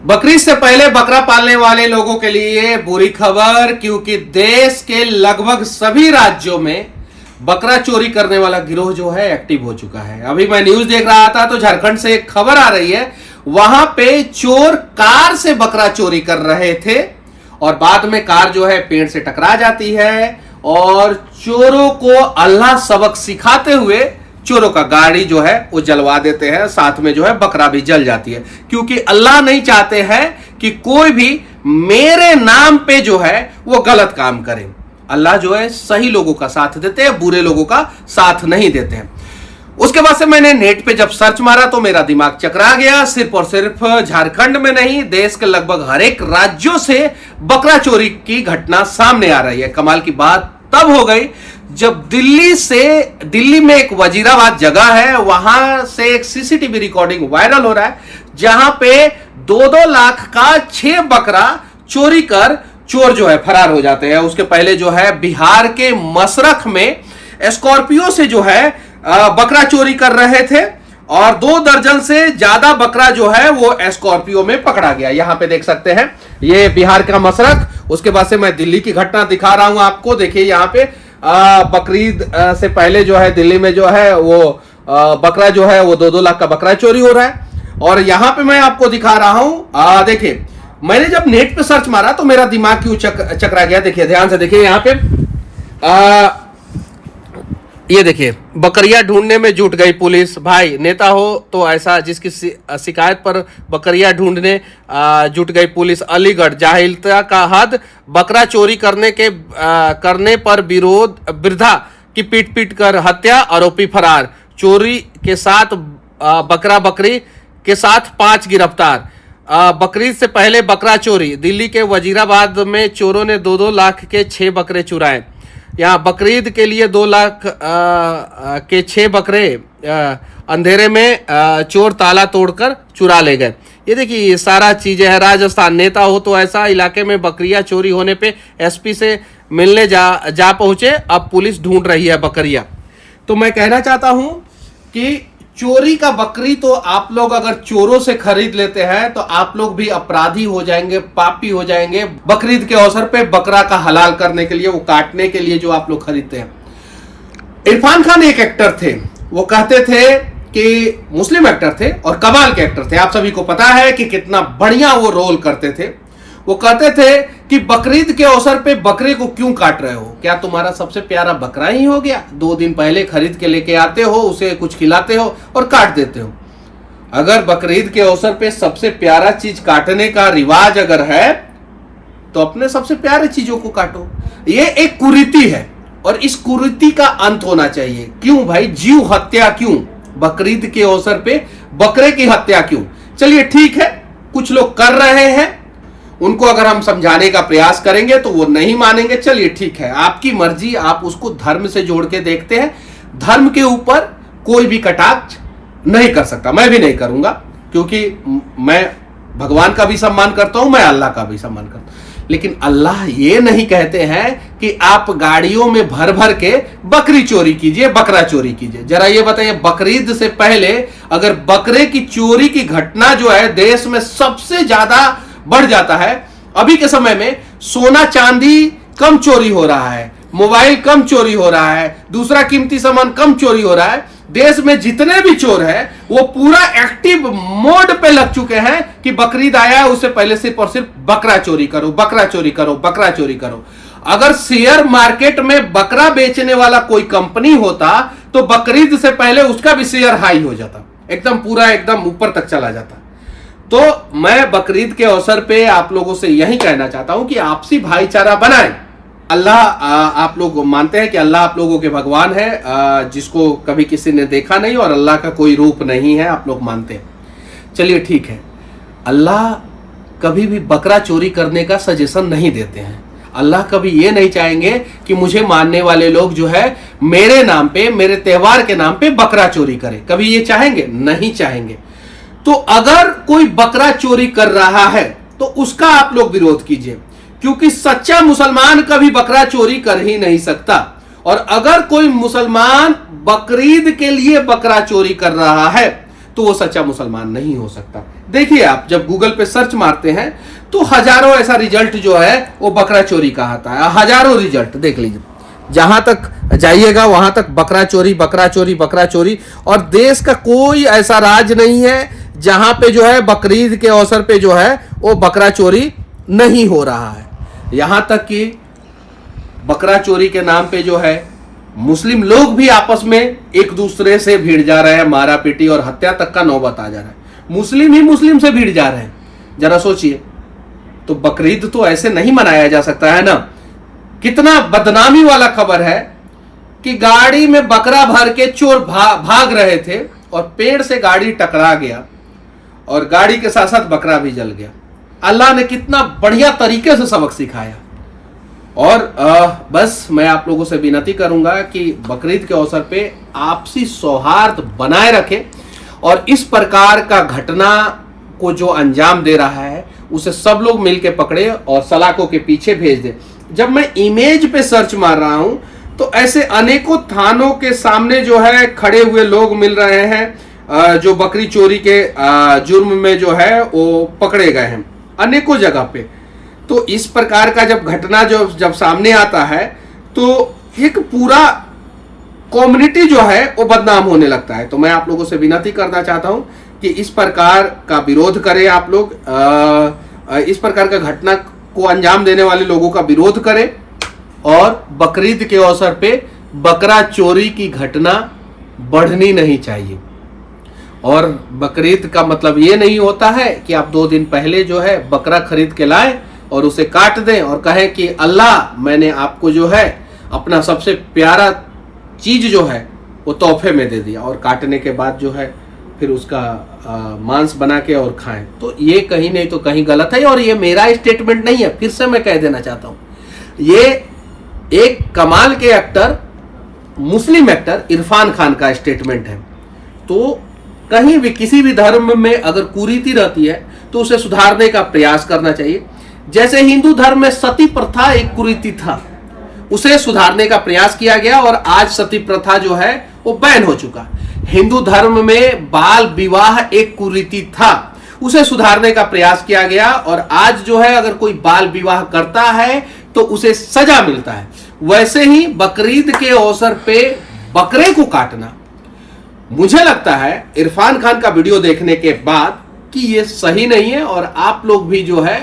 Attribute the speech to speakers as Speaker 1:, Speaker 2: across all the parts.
Speaker 1: बकरीद से पहले बकरा पालने वाले लोगों के लिए बुरी खबर, क्योंकि देश के लगभग सभी राज्यों में बकरा चोरी करने वाला गिरोह जो है एक्टिव हो चुका है। अभी मैं न्यूज देख रहा था तो झारखंड से एक खबर आ रही है, वहां पे चोर कार से बकरा चोरी कर रहे थे और बाद में कार जो है पेड़ से टकरा जाती है और चोरों को अल्लाह सबक सिखाते हुए चोरों का गाड़ी जो है वो जलवा देते हैं, साथ में जो है बकरा भी जल जाती है, क्योंकि अल्लाह नहीं चाहते हैं कि कोई भी मेरे नाम पे जो है वो गलत काम करे। अल्लाह जो है सही लोगों का साथ देते हैं, बुरे लोगों का साथ नहीं देते हैं। उसके बाद से मैंने नेट पे जब सर्च मारा तो मेरा दिमाग चकरा गया। सिर्फ और सिर्फ झारखंड में नहीं, देश के लगभग हर एक राज्यों से बकरा चोरी की घटना सामने आ रही है। कमाल की बात तब हो गई जब दिल्ली में एक वजीराबाद जगह है, वहां से एक सीसीटीवी रिकॉर्डिंग वायरल हो रहा है, जहां पे 2-2 लाख का 6 बकरा चोरी कर चोर जो है फरार हो जाते हैं। उसके पहले जो है बिहार के मसरख में स्कॉर्पियो से जो है बकरा चोरी कर रहे थे और 2 दर्जन से ज्यादा बकरा जो है वो स्कॉर्पियो में पकड़ा गया। यहां पे देख सकते हैं ये बिहार का मसरख। उसके बाद से मैं दिल्ली की घटना दिखा रहा हूं आपको। देखिए यहां पे बकरीद से पहले जो है दिल्ली में जो है वो बकरा जो है वो 2-2 लाख का बकरा चोरी हो रहा है। और यहां पे मैं आपको दिखा रहा हूं, देखिए मैंने जब नेट पे सर्च मारा तो मेरा दिमाग क्यों चकरा गया। देखिए ध्यान से देखिए, यहां पे ये देखिए, बकरियां ढूंढने में जुट गई पुलिस। भाई नेता हो तो ऐसा, जिसकी शिकायत पर बकरियां ढूंढने जुट गई पुलिस। अलीगढ़ जाहिलता का हद, बकरा चोरी करने पर विरोध, वृद्धा की पीट कर हत्या, आरोपी फरार। चोरी के साथ बकरा बकरी के साथ 5 गिरफ्तार। बकरीद से पहले बकरा चोरी, दिल्ली के वजीराबाद में चोरों ने 2-2 लाख के 6 बकरे चुराए। यहाँ बकरीद के लिए 2 लाख के 6 बकरे अंधेरे में चोर ताला तोड़कर चुरा ले गए। ये देखिए ये सारा चीजें है। राजस्थान, नेता हो तो ऐसा, इलाके में बकरियां चोरी होने पे एसपी से मिलने जा पहुंचे, अब पुलिस ढूंढ रही है बकरियां। तो मैं कहना चाहता हूं कि चोरी का बकरी तो आप लोग अगर चोरों से खरीद लेते हैं तो आप लोग भी अपराधी हो जाएंगे, पापी हो जाएंगे। बकरीद के अवसर पे बकरा का हलाल करने के लिए, वो काटने के लिए जो आप लोग खरीदते हैं। इरफान खान एक एक्टर थे, वो कहते थे कि मुस्लिम एक्टर थे और कमाल के एक्टर थे। आप सभी को पता है कि कितना बढ़िया वो रोल करते थे। वो कहते थे कि बकरीद के अवसर पे बकरे को क्यों काट रहे हो? क्या तुम्हारा सबसे प्यारा बकरा ही हो गया? 2 दिन पहले खरीद के लेके आते हो, उसे कुछ खिलाते हो और काट देते हो। अगर बकरीद के अवसर पे सबसे प्यारा चीज काटने का रिवाज अगर है तो अपने सबसे प्यारे चीजों को काटो। ये एक कुरीति है और इस कुरीति का अंत होना चाहिए। क्यों भाई, जीव हत्या क्यों? बकरीद के अवसर पे बकरे की हत्या क्यों? चलिए ठीक है, कुछ लोग कर रहे हैं, उनको अगर हम समझाने का प्रयास करेंगे तो वो नहीं मानेंगे। चलिए ठीक है, आपकी मर्जी, आप उसको धर्म से जोड़ के देखते हैं। धर्म के ऊपर कोई भी कटाक्ष नहीं कर सकता, मैं भी नहीं करूंगा, क्योंकि मैं भगवान का भी सम्मान करता हूं, मैं अल्लाह का भी सम्मान करता हूं। लेकिन अल्लाह ये नहीं कहते हैं कि आप गाड़ियों में भर भर के बकरी चोरी कीजिए, बकरा चोरी कीजिए। जरा ये बताइए, बकरीद से पहले अगर बकरे की चोरी की घटना जो है देश में सबसे ज्यादा बढ़ जाता है। अभी के समय में सोना चांदी कम चोरी हो रहा है, मोबाइल कम चोरी हो रहा है, दूसरा कीमती सामान कम चोरी हो रहा है। देश में जितने भी चोर हैं वो पूरा एक्टिव मोड पे लग चुके हैं कि बकरीद आया है, उससे पहले सिर्फ और सिर्फ बकरा चोरी करो, बकरा चोरी करो, बकरा चोरी करो। अगर शेयर मार्केट में बकरा बेचने वाला कोई कंपनी होता तो बकरीद से पहले उसका भी शेयर हाई हो जाता, एकदम पूरा एकदम ऊपर तक चला जाता। तो मैं बकरीद के अवसर पे आप लोगों से यही कहना चाहता हूं कि आपसी भाईचारा बनाएं। अल्लाह, आप लोग मानते हैं कि अल्लाह आप लोगों के भगवान है, जिसको कभी किसी ने देखा नहीं और अल्लाह का कोई रूप नहीं है, आप लोग मानते हैं। चलिए ठीक है, अल्लाह कभी भी बकरा चोरी करने का सजेशन नहीं देते हैं। अल्लाह कभी ये नहीं चाहेंगे कि मुझे मानने वाले लोग जो है मेरे नाम पे, मेरे त्योहार के नाम पे बकरा चोरी करें। कभी ये चाहेंगे? नहीं चाहेंगे। तो अगर कोई बकरा चोरी कर रहा है तो उसका आप लोग विरोध कीजिए, क्योंकि सच्चा मुसलमान कभी बकरा चोरी कर ही नहीं सकता। और अगर कोई मुसलमान बकरीद के लिए बकरा चोरी कर रहा है तो वो सच्चा मुसलमान नहीं हो सकता। देखिए, आप जब गूगल पे सर्च मारते हैं तो हजारों ऐसा रिजल्ट जो है वो बकरा चोरी का आता है, हजारों रिजल्ट देख लीजिए, जहां तक जाइएगा वहां तक बकरा चोरी, बकरा चोरी, बकरा चोरी। और देश का कोई ऐसा राज्य नहीं है जहां पे जो है बकरीद के अवसर पे जो है वो बकरा चोरी नहीं हो रहा है। यहां तक कि बकरा चोरी के नाम पे जो है मुस्लिम लोग भी आपस में एक दूसरे से भिड़ जा रहे हैं, मारा पीटी और हत्या तक का नौबत आ जा रहा है। मुस्लिम ही मुस्लिम से भिड़ जा रहे हैं, जरा सोचिए। तो बकरीद तो ऐसे नहीं मनाया जा सकता है ना। कितना बदनामी वाला खबर है कि गाड़ी में बकरा भर के चोर भाग रहे थे और पेड़ से गाड़ी टकरा गया और गाड़ी के साथ साथ बकरा भी जल गया। अल्लाह ने कितना बढ़िया तरीके से सबक सिखाया। और बस मैं आप लोगों से विनती करूंगा कि बकरीद के अवसर पे आपसी सौहार्द बनाए रखें और इस प्रकार का घटना को जो अंजाम दे रहा है उसे सब लोग मिलके पकड़े और सलाखों के पीछे भेज दें। जब मैं इमेज पे सर्च मार रहा हूं तो ऐसे अनेकों थानों के सामने जो है खड़े हुए लोग मिल रहे हैं जो बकरी चोरी के जुर्म में जो है वो पकड़े गए हैं अनेकों जगह पे। तो इस प्रकार का जब घटना जब सामने आता है तो एक पूरा कम्युनिटी जो है वो बदनाम होने लगता है। तो मैं आप लोगों से विनती करना चाहता हूं कि इस प्रकार का विरोध करें आप लोग, इस प्रकार का घटना को अंजाम देने वाले लोगों का विरोध करें और बकरीद के अवसर पे बकरा चोरी की घटना बढ़नी नहीं चाहिए। और बकरीद का मतलब ये नहीं होता है कि आप 2 दिन पहले जो है बकरा खरीद के लाए और उसे काट दें और कहें कि अल्लाह मैंने आपको जो है अपना सबसे प्यारा चीज जो है वो तोहफे में दे दिया, और काटने के बाद जो है फिर उसका मांस बना के और खाएं। तो ये कहीं नहीं तो कहीं गलत है। और ये मेरा स्टेटमेंट नहीं है, फिर से मैं कह देना चाहता हूं, ये एक कमाल के एक्टर, मुस्लिम एक्टर इरफान खान का स्टेटमेंट है। तो कहीं भी किसी भी धर्म में अगर कुरीति रहती है तो उसे सुधारने का प्रयास करना चाहिए। जैसे हिंदू धर्म में सती प्रथा एक कुरीति था, उसे सुधारने का प्रयास किया गया और आज सती प्रथा जो है वो बैन हो चुका। हिंदू धर्म में बाल विवाह एक कुरीति था, उसे सुधारने का प्रयास किया गया और आज जो है अगर कोई बाल विवाह करता है तो उसे सजा मिलता है। वैसे ही बकरीद के अवसर पे बकरे को काटना, मुझे लगता है इरफान खान का वीडियो देखने के बाद कि ये सही नहीं है। और आप लोग भी जो है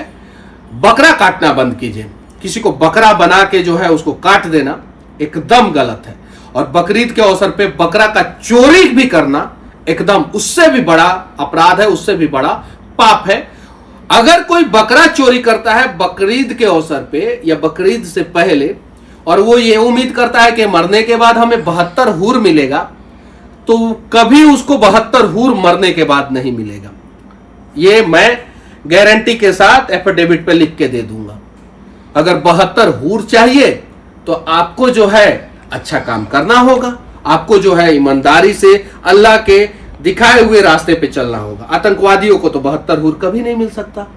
Speaker 1: बकरा काटना बंद कीजिए। किसी को बकरा बना के जो है उसको काट देना एकदम गलत है। और बकरीद के अवसर पे बकरा का चोरी भी करना एकदम उससे भी बड़ा अपराध है, उससे भी बड़ा पाप है। अगर कोई बकरा चोरी करता है बकरीद के अवसर पे या बकरीद से पहले और वो ये उम्मीद करता है कि मरने के बाद हमें 72 हूर मिलेगा, तो कभी उसको 72 हूर मरने के बाद नहीं मिलेगा। ये मैं गारंटी के साथ एफिडेविट पे लिख के दे दूंगा। अगर 72 हूर चाहिए तो आपको जो है अच्छा काम करना होगा, आपको जो है ईमानदारी से अल्लाह के दिखाए हुए रास्ते पे चलना होगा। आतंकवादियों को तो 72 हूर कभी नहीं मिल सकता,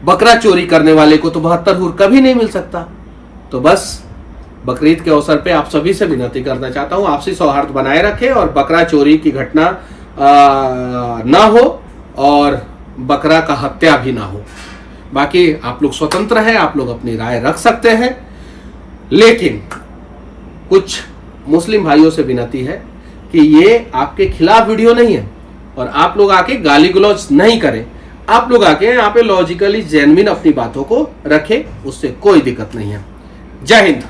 Speaker 1: बकरा चोरी करने वाले को तो 72 हूर कभी नहीं मिल सकता। तो बस बकरीद के अवसर पे आप सभी से विनती करना चाहता हूं, आपसी सौहार्द बनाए रखें और बकरा चोरी की घटना ना हो और बकरा का हत्या भी ना हो। बाकी आप लोग स्वतंत्र हैं, आप लोग अपनी राय रख सकते हैं, लेकिन कुछ मुस्लिम भाइयों से विनती है कि ये आपके खिलाफ वीडियो नहीं है और आप लोग आके गाली गलौज नहीं करें। आप लोग आके यहाँ पे लॉजिकली जेन्युइन अपनी बातों को रखें, उससे कोई दिक्कत नहीं है। जय हिंद।